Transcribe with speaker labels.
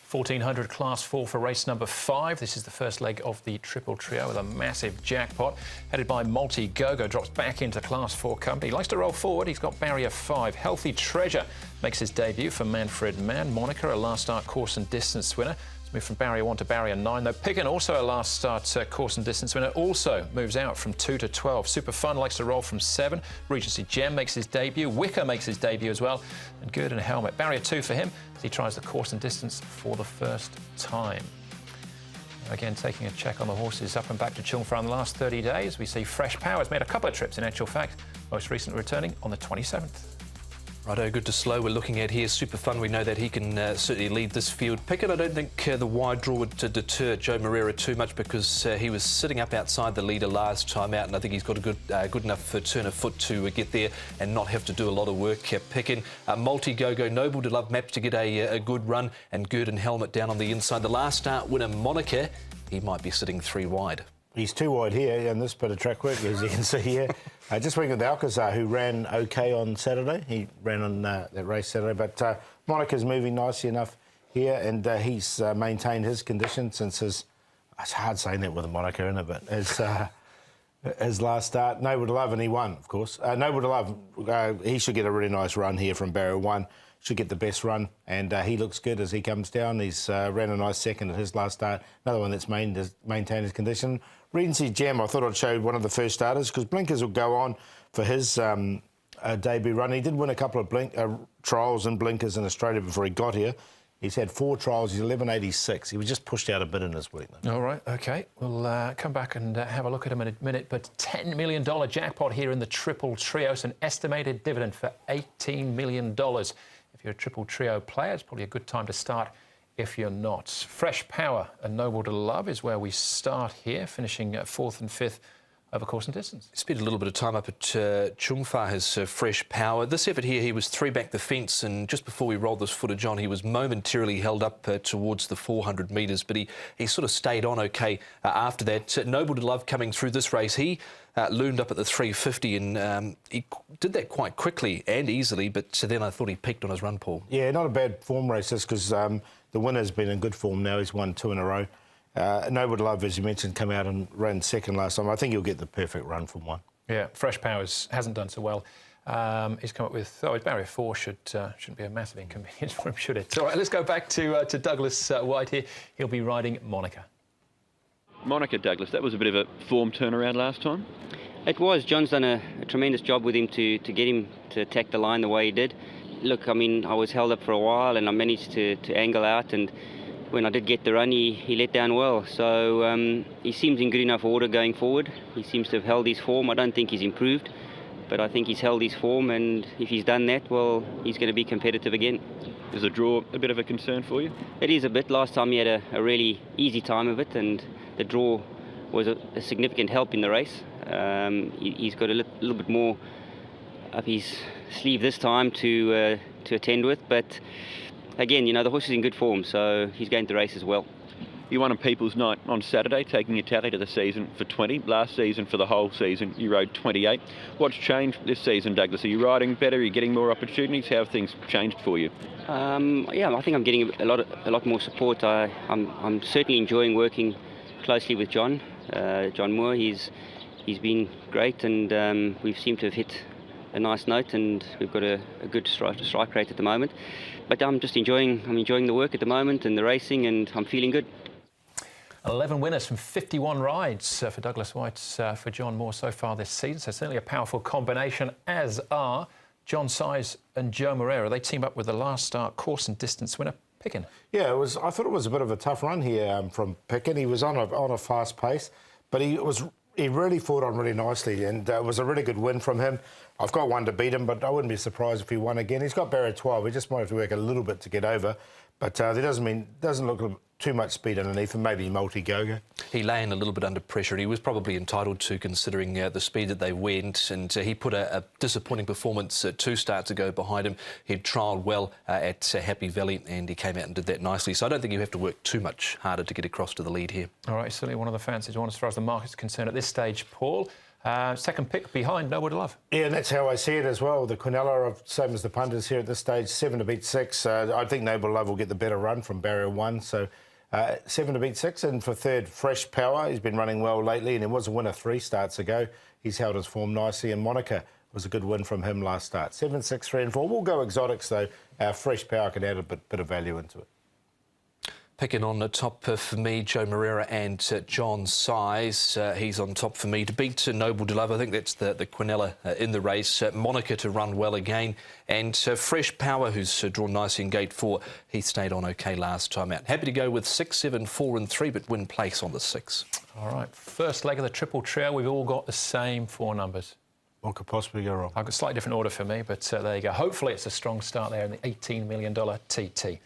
Speaker 1: 1,400 Class 4 for race number 5. This is the first leg of the triple trio with a massive jackpot. Headed by Multi Go-Go, drops back into Class 4 company. He likes to roll forward. He's got barrier 5. Healthy Treasure makes his debut for Manfred Mann. Monica, a last start course and distance winner. It's moved from barrier 1 to barrier 9, though. Pickin, also a last start course and distance winner, also moves out from 2 to 12. Super Fun likes to roll from 7. Regency Gem makes his debut. Wicker makes his debut as well. And Good and Helmet. Barrier 2 for him as he tries the course and distance for the first time. Again, taking a check on the horses up and back to Chung Fa in the last 30 days. We see Fresh Power has made a couple of trips in actual fact, most recently returning on the 27th.
Speaker 2: Righto, good to slow. We're looking at here Super Fun. We know that he can certainly lead this field. Pickett, I don't think the wide draw would deter Joe Moreira too much because he was sitting up outside the leader last time out, and I think he's got a good enough turn of foot to get there and not have to do a lot of work. Picking Multi Go-Go, Noble to Love maps to get a good run, and Good and Helmet down on the inside. The last start winner, Monica, he might be sitting 3 wide. He's
Speaker 3: 2 wide here in this bit of track work, as you can see here. Just working with Alcazar, who ran OK on Saturday. He ran on that race Saturday, but Monica's moving nicely enough here, and he's maintained his condition since his... It's hard saying that with a Monica in it, but his last start. Noble to Love, and he won, of course. Noble to Love, he should get a really nice run here from barrier 1. Should get the best run, and he looks good as he comes down. He's ran a nice second at his last start. Another one that's maintained his condition. Regency Gem, I thought I'd show one of the first starters because Blinkers will go on for his debut run. He did win a couple of trials and Blinkers in Australia before he got here. He's had 4 trials. He's 11.86. He was just pushed out a bit in his week.
Speaker 1: All right, OK. We'll come back and have a look at him in a minute. But $10 million jackpot here in the triple trio. It's an estimated dividend for $18 million. If you're a triple trio player, it's probably a good time to start if you're not. Fresh Power and Noble to Love is where we start here, finishing 4th and 5th over course and distance. He
Speaker 2: spent a little bit of time up at Chung Fa, his Fresh Power. This effort here, he was 3 back the fence, and just before we rolled this footage on, he was momentarily held up towards the 400 metres, but he sort of stayed on OK after that. Noble to Love coming through this race, he loomed up at the 350, and he did that quite quickly and easily, but then I thought he peaked on his run, Paul.
Speaker 3: Yeah, not a bad form race this because the winner's been in good form now. He's won 2 in a row. Noble to Love, as you mentioned, came out and ran second last time. I think he'll get the perfect run from 1.
Speaker 1: Yeah, Fresh Powers hasn't done so well. He's come up with... his barrier 4 shouldn't be a massive inconvenience for him, should it? All right, let's go back to Douglas White here. He'll be riding Monica.
Speaker 4: Monica, Douglas, that was a bit of a form turnaround last time.
Speaker 5: It was. John's done a tremendous job with him to get him to attack the line the way he did. Look, I mean, I was held up for a while and I managed to angle out, and when I did get the run, he let down well. So he seems in good enough order going forward. He seems to have held his form. I don't think he's improved, but I think he's held his form, and if he's done that, well, he's going to be competitive again.
Speaker 4: Is the draw a bit of a concern for you?
Speaker 5: It is a bit. Last time he had a really easy time of it, and the draw was a significant help in the race. He's got a little bit more up his sleeve this time to attend with, but again, you know, the horse is in good form, so he's going to race as well.
Speaker 4: You won on People's Night on Saturday, taking your tally to the season for 20. Last season, for the whole season, you rode 28. What's changed this season, Douglas? Are you riding better? Are you getting more opportunities? How have things changed for you?
Speaker 5: Yeah, I think I'm getting a lot more support. I'm certainly enjoying working closely with John Moore. He's been great, and we seem to have hit a nice note, and we've got a good strike rate at the moment. But I'm enjoying the work at the moment and the racing, and I'm feeling good.
Speaker 1: 11 winners from 51 rides for Douglas White, for John Moore so far this season. So certainly a powerful combination, as are John Size and Joe Moreira. They team up with the last start course and distance winner, Pickin.
Speaker 3: Yeah, I thought it was a bit of a tough run here from Pickin. He was on a fast pace, but he really fought on really nicely, and it was a really good win from him. I've got 1 to beat him, but I wouldn't be surprised if he won again. He's got barrier 12. He just might have to work a little bit to get over, but there doesn't look too much speed underneath him. Maybe Multi Go-Go.
Speaker 2: He lay in a little bit under pressure. He was probably entitled to, considering the speed that they went, and he put a disappointing performance 2 starts ago behind him. He'd trialled well at Happy Valley, and he came out and did that nicely. So I don't think you have to work too much harder to get across to the lead here.
Speaker 1: All right, certainly one of the fancies one as far as the market's concerned at this stage, Paul. Second pick behind Noble to Love.
Speaker 3: Yeah, and that's how I see it as well. The Quinella, are same as the punters here at this stage, 7 to beat 6. I think Noble Love will get the better run from barrier 1. So 7 to beat 6. And for third, Fresh Power. He's been running well lately, and he was a winner 3 starts ago. He's held his form nicely. And Monica was a good win from him last start. 7, 6, 3 and 4. We'll go exotics, though. Fresh Power can add a bit of value into it.
Speaker 2: Picking on the top for me, Joe Moreira and John Size. He's on top for me to beat Noble to Love. I think that's the Quinella in the race. Monica to run well again. And Fresh Power, who's drawn nicely in gate 4. He stayed on OK last time out. Happy to go with 6, 7, 4 and 3, but win place on the 6.
Speaker 1: All right, first leg of the triple trio. We've all got the same 4 numbers.
Speaker 3: What could possibly go wrong?
Speaker 1: I've got a slightly different order for me, but there you go. Hopefully it's a strong start there in the $18 million TT.